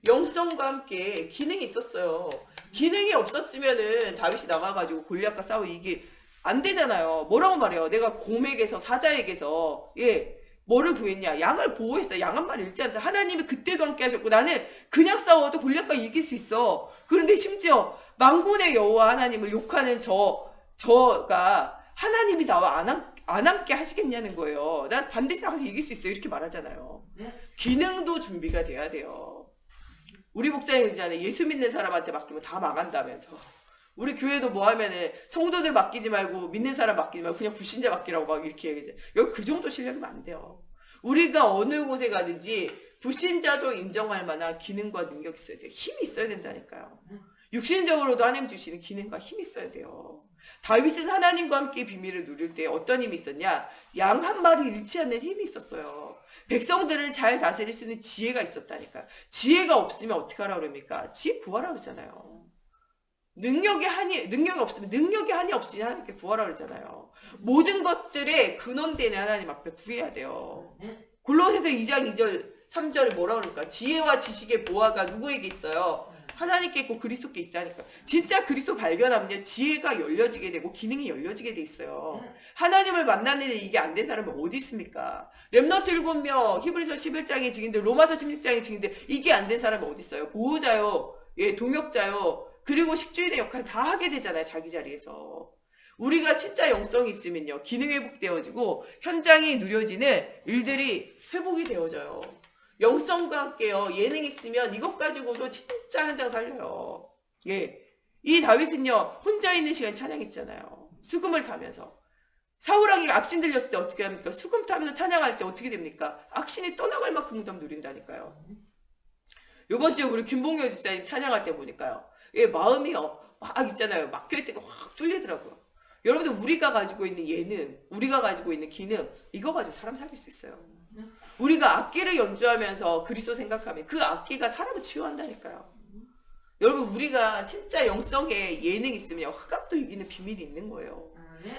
영성과 함께 기능이 있었어요. 기능이 없었으면은 다윗이 나가가지고 골리앗과 싸워 이게 안 되잖아요. 뭐라고 말해요? 내가 곰에게서 사자에게서 뭐를 구했냐? 양을 보호했어. 양 한 마리 잃지 않았어. 하나님이 그때도 함께 하셨고 나는 그냥 싸워도 골리앗과 이길 수 있어. 그런데 심지어 만군의 여호와 하나님을 욕하는 저가 하나님이 나와 안 함께 하시겠냐는 거예요. 난 반드시 나가서 이길 수 있어요. 이렇게 말하잖아요. 기능도 준비가 돼야 돼요. 우리 목사님 그러잖아요. 예수 믿는 사람한테 맡기면 다 망한다면서. 우리 교회도 뭐 하면은 성도들 맡기지 말고 믿는 사람 맡기지 말고 그냥 불신자 맡기라고 막 이렇게 얘기하잖아요. 여기 그 정도 실력이면 안 돼요. 우리가 어느 곳에 가든지 불신자도 인정할 만한 기능과 능력이 있어야 돼요. 힘이 있어야 된다니까요. 육신적으로도 하나님 주시는 기능과 힘이 있어야 돼요. 다윗은 하나님과 함께 비밀을 누릴 때 어떤 힘이 있었냐? 양 한 마리 잃지 않는 힘이 있었어요. 백성들을 잘 다스릴 수 있는 지혜가 있었다니까. 지혜가 없으면 어떻게 하라고 그럽니까? 지혜 구하라 그러잖아요. 능력이 없으면 능력이 한이 없으니 하나님께 구하라 그러잖아요. 모든 것들의 근원되는 하나님 앞에 구해야 돼요. 골로새서 2장 2절 3절에 뭐라 그럴까? 지혜와 지식의 보화가 누구에게 있어요? 하나님께 있고 그리스도께 있다니까. 진짜 그리스도 발견하면 지혜가 열려지게 되고 기능이 열려지게 돼 있어요. 하나님을 만나는데 이게 안 된 사람은 어디 있습니까? 렘넌트 7명, 히브리서 11장의 증인들, 로마서 16장의 증인들, 이게 안 된 사람은 어디 있어요? 보호자요, 동역자요, 그리고 식주인의 역할 다 하게 되잖아요. 자기 자리에서. 우리가 진짜 영성이 있으면요. 기능 회복되어지고 현장이 누려지는 일들이 회복이 되어져요. 영성과 함께요. 예능 있으면 이것 가지고도 진짜 현장 살려요. 이 다윗은요. 혼자 있는 시간 찬양했잖아요. 수금을 타면서. 사울왕이 악신 들렸을 때 어떻게 합니까? 수금 타면서 찬양할 때 어떻게 됩니까? 악신이 떠나갈 만큼 응답 누린다니까요. 요번 주에 우리 김봉효 집사님 찬양할 때 보니까요. 마음이요. 막 있잖아요. 막혀있다가 확 뚫리더라고요. 여러분들 우리가 가지고 있는 예능, 우리가 가지고 있는 기능, 이거 가지고 사람 살릴 수 있어요. 우리가 악기를 연주하면서 그리스도 생각하면 그 악기가 사람을 치유한다니까요. 여러분 우리가 진짜 영성에 예능이 있으면 흑암도 이기는 비밀이 있는 거예요.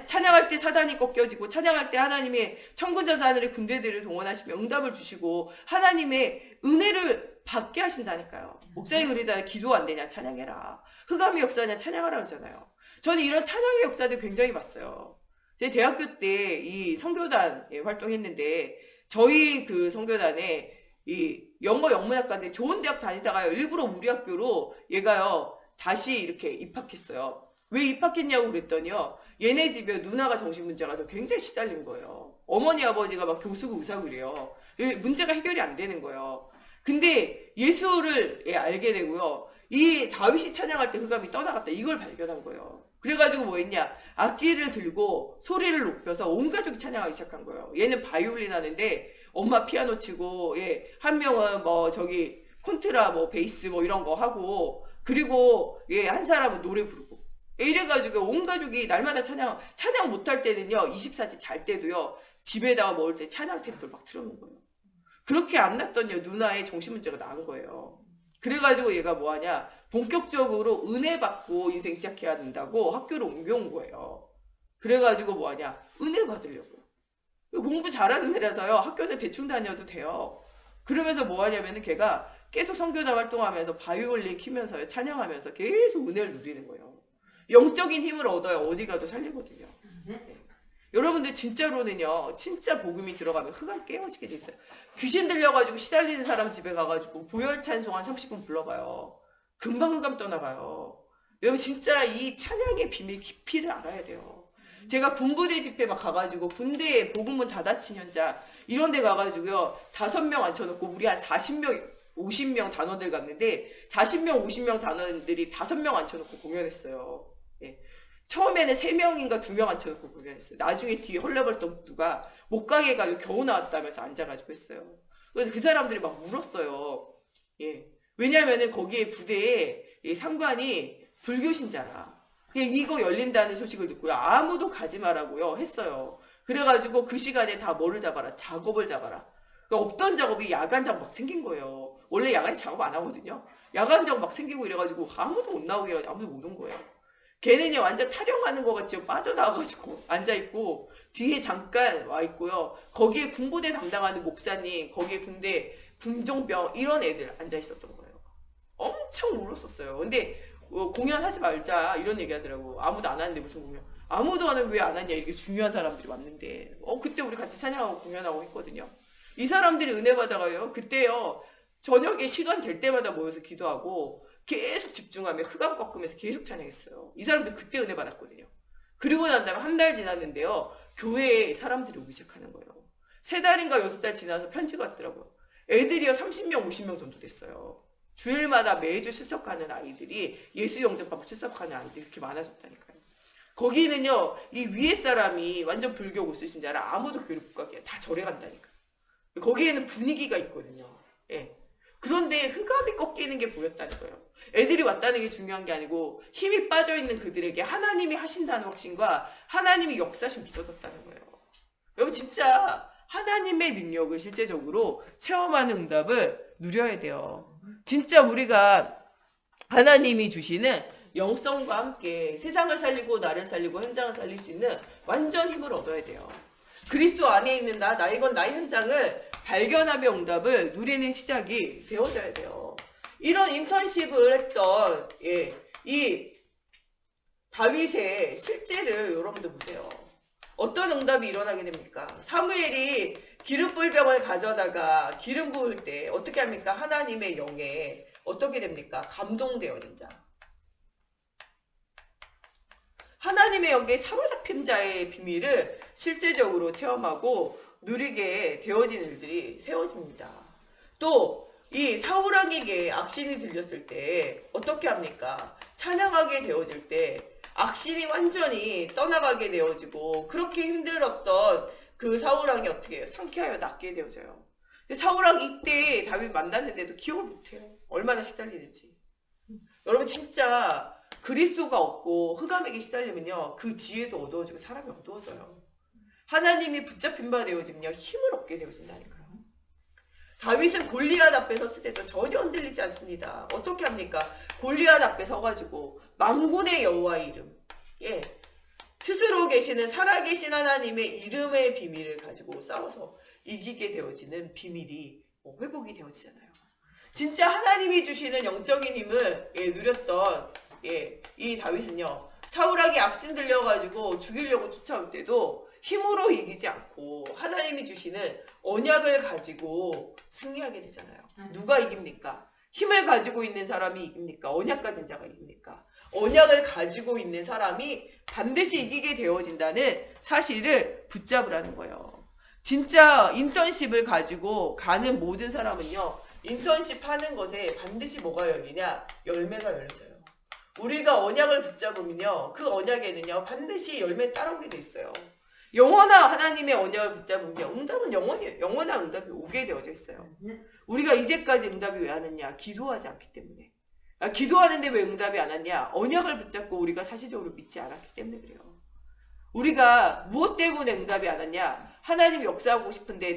찬양할 때 사단이 꺾여지고 찬양할 때 하나님의 천군전사 하늘의 군대들을 동원하시며 응답을 주시고 하나님의 은혜를 받게 하신다니까요. 목사님 그러잖아요. 기도 안 되냐 찬양해라. 흑암의 역사냐 찬양하라 그러잖아요. 저는 이런 찬양의 역사들 굉장히 봤어요. 제 대학교 때 이 선교단에 활동했는데 저희 그 선교단에 이 영어 영문학과인데 좋은 대학 다니다가요. 일부러 우리 학교로 얘가요. 다시 이렇게 입학했어요. 왜 입학했냐고 그랬더니요. 얘네 집에 누나가 정신문제가서 굉장히 시달린 거예요. 어머니 아버지가 막 교수고 의사고 이래요. 문제가 해결이 안 되는 거예요. 근데 예수를 알게 되고요. 이 다윗이 찬양할 때 흑암이 떠나갔다. 이걸 발견한 거예요. 그래가지고 뭐 했냐. 악기를 들고 소리를 높여서 온 가족이 찬양하기 시작한 거예요. 얘는 바이올린 하는데 엄마 피아노 치고 한 명은 뭐 저기 콘트라 뭐 베이스 뭐 이런 거 하고 그리고 한 사람은 노래 부르고 이래가지고 온 가족이 날마다 찬양 못할 때는요 24시 잘 때도요 집에다가 먹을 때 찬양 탭을 막 틀어놓은 거예요. 그렇게 안 났더니 누나의 정신문제가 나은 거예요. 그래가지고 얘가 뭐하냐 본격적으로 은혜 받고 인생 시작해야 된다고 학교를 옮겨온 거예요. 그래가지고 뭐하냐 은혜 받으려고요. 공부 잘하는 애라서요 학교는 대충 다녀도 돼요. 그러면서 뭐하냐면은 걔가 계속 선교단 활동하면서 바이올린 키면서요 찬양하면서 계속 은혜를 누리는 거예요. 영적인 힘을 얻어야 어디 가도 살리거든요. 여러분들 진짜로는요 진짜 복음이 들어가면 흑암 깨어지게 돼 있어요. 귀신 들려가지고 시달리는 사람 집에 가가지고 보혈 찬송 한 30분 불러봐요. 금방 흑암 떠나가요. 여러분 진짜 이 찬양의 비밀 깊이를 알아야 돼요. 제가 군부대 집회 막 가가지고 군대에 복음문 다 다친 현장 이런 데 가가지고요 5명 앉혀놓고 우리 한 40명 50명 단원들 갔는데 40명 50명 단원들이 5명 앉혀놓고 공연했어요. 처음에는 3명인가 2명 앉혀놓고 공연했어요. 나중에 뒤에 헐레벌떡 누가 못 가게 해가지고 겨우 나왔다면서 앉아가지고 했어요. 그래서 그 사람들이 막 울었어요. 왜냐면은 거기에 부대에 상관이 불교 신자라. 그냥 이거 열린다는 소식을 듣고요. 아무도 가지 말라고요 했어요. 그래가지고 그 시간에 다 뭐를 잡아라? 작업을 잡아라. 그러니까 없던 작업이 야간 작업 막 생긴 거예요. 원래 야간에 작업 안 하거든요. 야간 작업 막 생기고 이래가지고 아무도 못 나오게 해가지고 아무도 못 온 거예요. 걔는요 완전 타령하는 것 같이 빠져나와가지고 앉아있고 뒤에 잠깐 와 있고요. 거기에 군부대 담당하는 목사님, 거기에 군대 군종병 이런 애들 앉아 있었던 거예요. 엄청 울었었어요. 근데 공연하지 말자 이런 얘기 하더라고. 아무도 안 하는데 무슨 공연? 아무도 안 하는데 왜 안 하냐. 이렇게 중요한 사람들이 왔는데 그때 우리 같이 찬양하고 공연하고 했거든요. 이 사람들이 은혜 받아가요. 그때요 저녁에 시간 될 때마다 모여서 기도하고 계속 집중하며 흑암 꺾으면서 계속 찬양했어요. 이 사람들 그때 은혜 받았거든요. 그리고 난 다음에 한 달 지났는데요. 교회에 사람들이 오기 시작하는 거예요. 3달인가 6달 지나서 편지가 왔더라고요. 애들이요 30명 50명 정도 됐어요. 주일마다 매주 출석하는 아이들이 예수 영접하고 출석하는 아이들이 이렇게 많아졌다니까요. 거기는요 이 위에 사람이 완전 불교 고수신자라 아무도 교회를 못 가게 다 절에 간다니까요. 거기에는 분위기가 있거든요. 예. 그런데 흑암이 꺾이는 게 보였다는 거예요. 애들이 왔다는 게 중요한 게 아니고 힘이 빠져있는 그들에게 하나님이 하신다는 확신과 하나님이 역사심 믿어졌다는 거예요. 여러분 진짜 하나님의 능력을 실제적으로 체험하는 응답을 누려야 돼요. 진짜 우리가 하나님이 주시는 영성과 함께 세상을 살리고 나를 살리고 현장을 살릴 수 있는 완전 힘을 얻어야 돼요. 그리스도 안에 있는 나의 건 나의 현장을 발견하며 응답을 누리는 시작이 되어져야 돼요. 이런 인턴십을 했던 이 다윗의 실제를 여러분들 보세요. 어떤 응답이 일어나게 됩니까? 사무엘이 기름불병을 가져다가 기름 부을 때 어떻게 합니까? 하나님의 영에 어떻게 됩니까? 감동돼요 진짜. 하나님의 영에 사로잡힌 자의 비밀을 실제적으로 체험하고 누리게 되어진 일들이 세워집니다. 또 이 사울왕에게 악신이 들렸을 때 어떻게 합니까? 찬양하게 되어질 때 악신이 완전히 떠나가게 되어지고 그렇게 힘들었던 그 사울왕이 어떻게 해요? 상쾌하여 낫게 되어져요. 사울왕이 이때 다윗 만났는데도 기억을 못해요. 얼마나 시달리는지. 여러분 진짜 그리스도가 없고 흑암에게 시달리면요 그 지혜도 어두워지고 사람이 어두워져요. 하나님이 붙잡힌 바 되어지면요 힘을 얻게 되어진다니까요. 다윗은 골리앗 앞에 섰을 때도 전혀 흔들리지 않습니다. 어떻게 합니까? 골리앗 앞에 서가지고 만군의 여호와의 이름, 스스로 계시는 살아계신 하나님의 이름의 비밀을 가지고 싸워서 이기게 되어지는 비밀이 회복이 되어지잖아요. 진짜 하나님이 주시는 영적인 힘을 누렸던 이 다윗은요 사울에게 악신 들려가지고 죽이려고 쫓아올 때도 힘으로 이기지 않고 하나님이 주시는 언약을 가지고 승리하게 되잖아요. 누가 이깁니까? 힘을 가지고 있는 사람이 이깁니까? 언약 가진 자가 이깁니까? 언약을 가지고 있는 사람이 반드시 이기게 되어진다는 사실을 붙잡으라는 거예요. 진짜 인턴십을 가지고 가는 모든 사람은요 인턴십 하는 것에 반드시 뭐가 열리냐? 열매가 열려져요. 우리가 언약을 붙잡으면요 그 언약에는요 반드시 열매 따라오게 돼 있어요. 영원한 하나님의 언약을 붙잡으면 응답은 영원한 응답이 오게 되어져 있어요. 우리가 이제까지 응답이 왜 안 왔냐? 기도하지 않기 때문에. 기도하는데 왜 응답이 안 왔냐? 언약을 붙잡고 우리가 사실적으로 믿지 않았기 때문에 그래요. 우리가 무엇 때문에 응답이 안 왔냐? 하나님이 역사하고 싶은데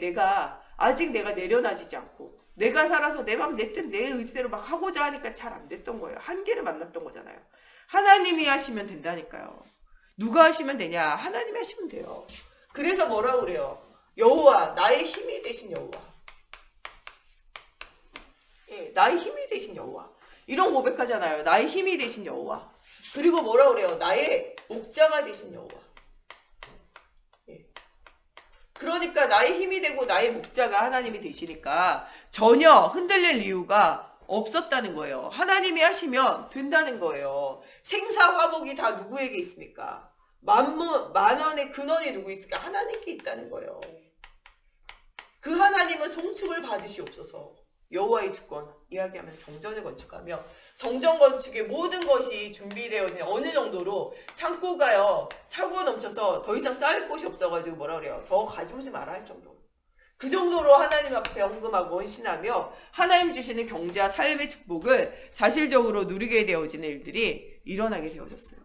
아직 내가 내려놔지지 않고 내가 살아서 내 맘 내 뜻 내 의지대로 막 하고자 하니까 잘 안 됐던 거예요. 한계를 만났던 거잖아요. 하나님이 하시면 된다니까요. 누가 하시면 되냐? 하나님이 하시면 돼요. 그래서 뭐라고 그래요? 여호와 나의 힘이 되신 여호와. 나의 힘이 되신 여호와. 이런 고백하잖아요. 나의 힘이 되신 여호와. 그리고 뭐라고 그래요? 나의 목자가 되신 여호와. 그러니까 나의 힘이 되고 나의 목자가 하나님이 되시니까 전혀 흔들릴 이유가 없었다는 거예요. 하나님이 하시면 된다는 거예요. 생사화복이 다 누구에게 있습니까? 만원의 근원이 누구 있을까? 하나님께 있다는 거예요. 그 하나님은 송축을 받으시옵소서. 여호와의 주권 이야기하면서 성전을 건축하며 성전 건축의 모든 것이 준비되어 있는 어느 정도로 창고가요 차고 넘쳐서 더 이상 쌓을 곳이 없어가지고 뭐라 그래요? 더 가져오지 마라 할 정도로. 그 정도로 하나님 앞에 헌금하고 헌신하며 하나님 주시는 경제와 삶의 축복을 사실적으로 누리게 되어지는 일들이 일어나게 되어졌어요.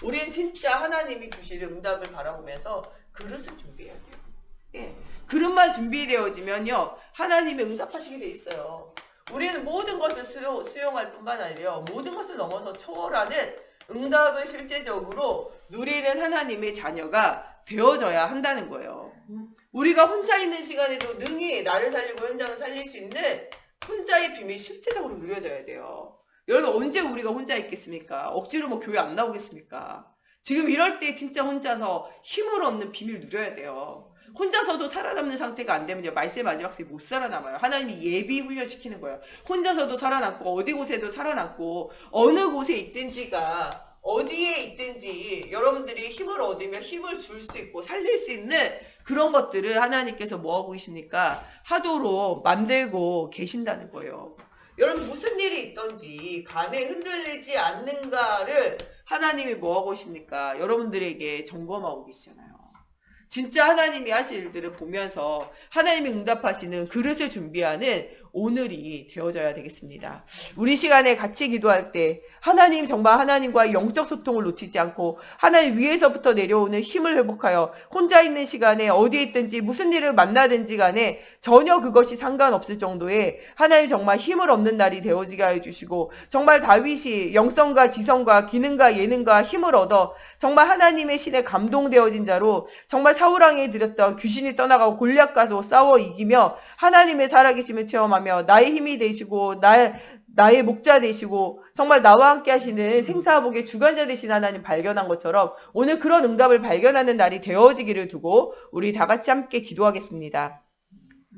우리는 진짜 하나님이 주실 응답을 바라보면서 그릇을 준비해야 돼요. 예. 그릇만 준비되어지면요, 하나님이 응답하시게 돼 있어요. 우리는 모든 것을 수용할 뿐만 아니라 모든 것을 넘어서 초월하는 응답을 실제적으로 누리는 하나님의 자녀가 되어져야 한다는 거예요. 우리가 혼자 있는 시간에도 능히 나를 살리고 현장을 살릴 수 있는 혼자의 비밀이 실제적으로 누려져야 돼요. 여러분, 언제 우리가 혼자 있겠습니까? 억지로 뭐 교회 안 나오겠습니까? 지금 이럴 때 진짜 혼자서 힘을 얻는 비밀 누려야 돼요. 혼자서도 살아남는 상태가 안 되면요, 말세 마지막 세에 못 살아남아요. 하나님이 예비 훈련시키는 거예요. 혼자서도 살아남고 어디 곳에도 살아남고 어느 곳에 있든지가 어디에 있든지 여러분들이 힘을 얻으면 힘을 줄 수 있고 살릴 수 있는 그런 것들을 하나님께서 뭐 하고 계십니까? 하도록 만들고 계신다는 거예요. 여러분, 무슨 일이 있든지 간에 흔들리지 않는가를 하나님이 뭐 하고 계십니까? 여러분들에게 점검하고 계시잖아요. 진짜 하나님이 하실 일들을 보면서 하나님이 응답하시는 그릇을 준비하는 오늘이 되어져야 되겠습니다. 우리 시간에 같이 기도할 때 하나님, 정말 하나님과의 영적 소통을 놓치지 않고 하나님 위에서부터 내려오는 힘을 회복하여 혼자 있는 시간에 어디에 있든지 무슨 일을 만나든지 간에 전혀 그것이 상관없을 정도의 하나님 정말 힘을 얻는 날이 되어지게 하여 주시고, 정말 다윗이 영성과 지성과 기능과 예능과 힘을 얻어 정말 하나님의 신에 감동되어진 자로 정말 사울왕에 들였던 귀신이 떠나가고 골리앗과도 싸워 이기며 하나님의 살아계심을 체험하며 나의 힘이 되시고 나의 목자 되시고 정말 나와 함께 하시는 생사복의 주관자 되신 하나님 발견한 것처럼 오늘 그런 응답을 발견하는 날이 되어지기를 두고 우리 다 같이 함께 기도하겠습니다.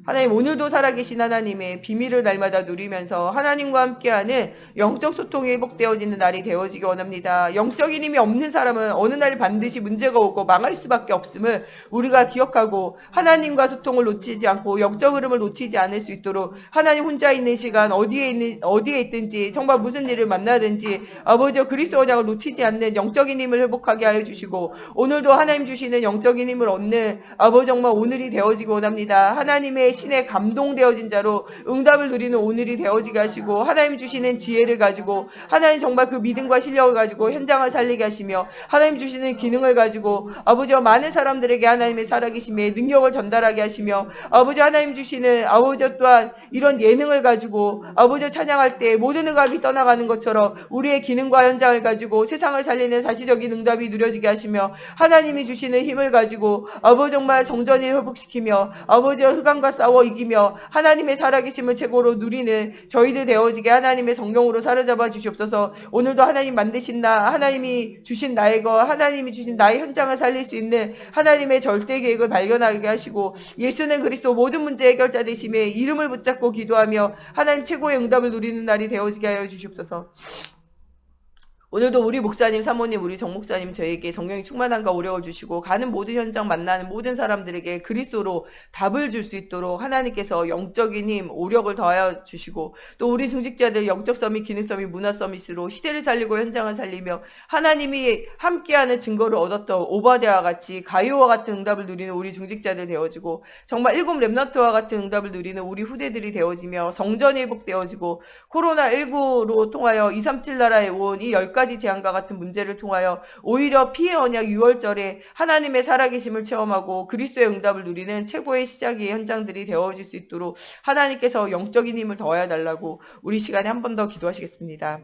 하나님, 오늘도 살아계신 하나님의 비밀을 날마다 누리면서 하나님과 함께하는 영적 소통이 회복되어지는 날이 되어지기 원합니다. 영적인 힘이 없는 사람은 어느 날 반드시 문제가 오고 망할 수밖에 없음을 우리가 기억하고 하나님과 소통을 놓치지 않고 영적 흐름을 놓치지 않을 수 있도록 하나님 혼자 있는 시간 어디에 있든지 정말 무슨 일을 만나든지 아버지 그리스도 언약을 놓치지 않는 영적인 힘을 회복하게 하여 주시고, 오늘도 하나님 주시는 영적인 힘을 얻는 아버지 정말 오늘이 되어지기 원합니다. 하나님의 신에 감동되어진 자로 응답을 누리는 오늘이 되어지게 하시고, 하나님 주시는 지혜를 가지고 하나님 정말 그 믿음과 실력을 가지고 현장을 살리게 하시며 하나님 주시는 기능을 가지고 아버지와 많은 사람들에게 하나님의 살아계심의 능력을 전달하게 하시며, 아버지 하나님 주시는 아버지 또한 이런 예능을 가지고 아버지 찬양할 때 모든 응답이 떠나가는 것처럼 우리의 기능과 현장을 가지고 세상을 살리는 사시적인 응답이 누려지게 하시며, 하나님이 주시는 힘을 가지고 아버지 정말 정전을 회복시키며 아버지와 흑암과 싸워 이기며 하나님의 살아계심을 최고로 누리는 저희들 되어지게 하나님의 성령으로 사로잡아 주시옵소서. 오늘도 하나님 만드신 나, 하나님이 주신 나의 것, 하나님이 주신 나의 현장을 살릴 수 있는 하나님의 절대 계획을 발견하게 하시고, 예수는 그리스도 모든 문제 해결자 되심에 이름을 붙잡고 기도하며 하나님 최고의 응답을 누리는 날이 되어지게 하여 주시옵소서. 오늘도 우리 목사님, 사모님, 우리 정 목사님 저에게 성령이 충만함과 오력을 주시고 가는 모든 현장 만나는 모든 사람들에게 그리스도로 답을 줄 수 있도록 하나님께서 영적인 힘, 오력을 더하여 주시고, 또 우리 중직자들 영적 서밋, 기능 서밋, 문화 서밋으로 시대를 살리고 현장을 살리며 하나님이 함께하는 증거를 얻었던 오바댜와 같이 가이오와 같은 응답을 누리는 우리 중직자들 되어지고, 정말 일곱 렘넌트와 같은 응답을 누리는 우리 후대들이 되어지며 성전이 회복되어지고, 코로나19로 통하여 237 나라에 온 이 10가지 재앙과 같은 문제를 통하여 오히려 피해 언약 6월절에 하나님의 살아계심을 체험하고 그리스도의 응답을 누리는 최고의 시작의 현장들이 되어질 수 있도록 하나님께서 영적인 힘을 더하여 달라고 우리 시간에 한 번 더 기도하시겠습니다.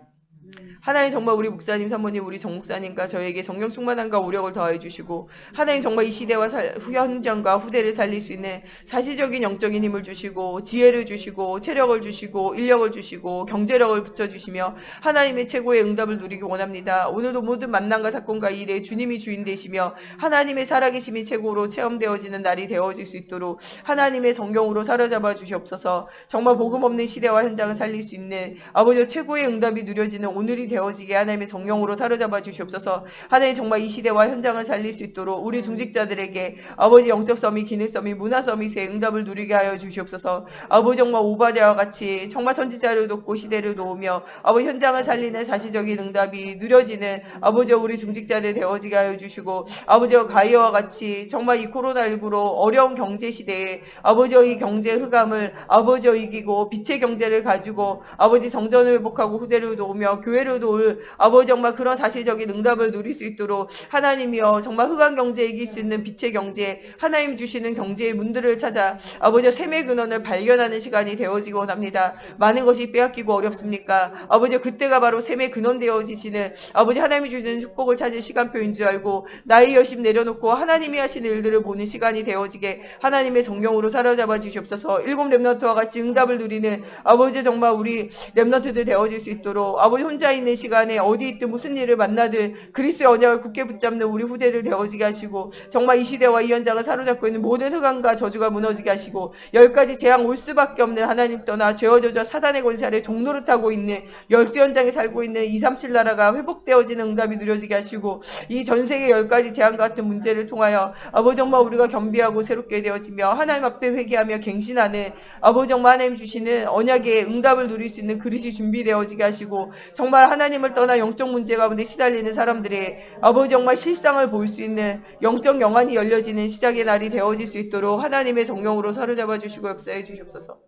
하나님 정말 우리 목사님, 사모님, 우리 정 목사님과 저에게 성령 충만함과 오력을 더해 주시고, 하나님 정말 이 시대와 현장과 후대를 살릴 수 있는 사시적인 영적인 힘을 주시고 지혜를 주시고 체력을 주시고 인력을 주시고 경제력을 붙여주시며 하나님의 최고의 응답을 누리기 원합니다. 오늘도 모든 만남과 사건과 일에 주님이 주인 되시며 하나님의 살아계심이 최고로 체험되어지는 날이 되어질 수 있도록 하나님의 성경으로 사로잡아 주시옵소서. 정말 복음 없는 시대와 현장을 살릴 수 있는 아버지 최고의 응답이 누려지는 오늘이 되어지게 하나님의 성령으로 사로잡아 주시옵소서. 하나님 정말 이 시대와 현장을 살릴 수 있도록 우리 중직자들에게 아버지 영적 서밋, 기능 서밋, 문화 서밋의 응답을 누리게 하여 주시옵소서. 아버지 정말 오바댜와 같이 정말 선지자를 돕고 시대를 도우며 아버지 현장을 살리는 사시적인 응답이 누려지는 아버지 우리 중직자들 되어지게 하여 주시고, 아버지와 가이오와 같이 정말 이 코로나19로 어려운 경제 시대에 아버지 이 경제 흑암을 아버지 이기고 빛의 경제를 가지고 아버지 성전을 회복하고 후대를 도우며 교회로도 올 아버지 정말 그런 사실적인 응답을 누릴 수 있도록 하나님이여 정말 흑암 경제에 이길 수 있는 빛의 경제, 하나님 주시는 경제의 문들을 찾아 아버지 샘의 근원을 발견하는 시간이 되어지기 원합니다. 많은 것이 빼앗기고 어렵습니까? 아버지 그때가 바로 샘의 근원 되어지시는 아버지 하나님이 주시는 축복을 찾을 시간표인 줄 알고 나의 열심 내려놓고 하나님이 하시는 일들을 보는 시간이 되어지게 하나님의 성경으로 사로잡아 주시옵소서. 일곱 렘넌트와 같이 응답을 누리는 아버지 정말 우리 렘넌트들 되어질 수 있도록 아버지 혼자 있는 시간에 어디 있든 무슨 일을 만나든 그리스도의 언약을 굳게 붙잡는 우리 후대들 되어지게 하시고 정말 이 시대와 이 현장을 사로잡고 있는 모든 흑암과 저주가 무너지게 하시고 10가지 재앙 올 수밖에 없는 하나님 떠나 죄와 저주와 사단의 권세를 종로를 타고 있는 12 현장에 살고 있는 237 나라가 회복되어지는 응답이 누려지게 하시고 이 전세계 10가지 재앙 같은 문제를 통하여 아버지 정말 우리가 겸비하고 새롭게 되어지며 하나님 앞에 회개하며 갱신하는 아버지 정말 하나님 주시는 언약의 응답을 누릴 수 있는 그릇이 준비되어지게 하시고 정말 하나님을 떠나 영적 문제 가운데 시달리는 사람들의 아버지 정말 실상을 볼 수 있는 영적 영안이 열려지는 시작의 날이 되어질 수 있도록 하나님의 성령으로 사로잡아 주시고 역사해 주시옵소서.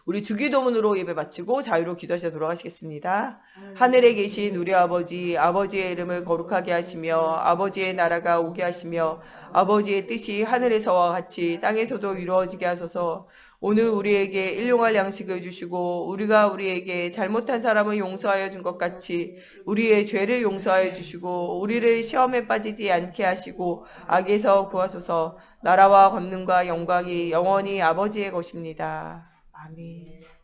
우리 주기도문으로 예배 마치고 자유로 기도하시다 돌아가시겠습니다. 하늘에 계신 우리 아버지, 아버지의 이름을 거룩하게 하시며 아버지의 나라가 오게 하시며 아버지의 뜻이 하늘에서와 같이 땅에서도 이루어지게 하소서. 오늘 우리에게 일용할 양식을 주시고 우리가 우리에게 잘못한 사람을 용서하여 준 것 같이 우리의 죄를 용서하여 주시고 우리를 시험에 빠지지 않게 하시고 악에서 구하소서. 나라와 권능과 영광이 영원히 아버지의 것입니다. 아멘.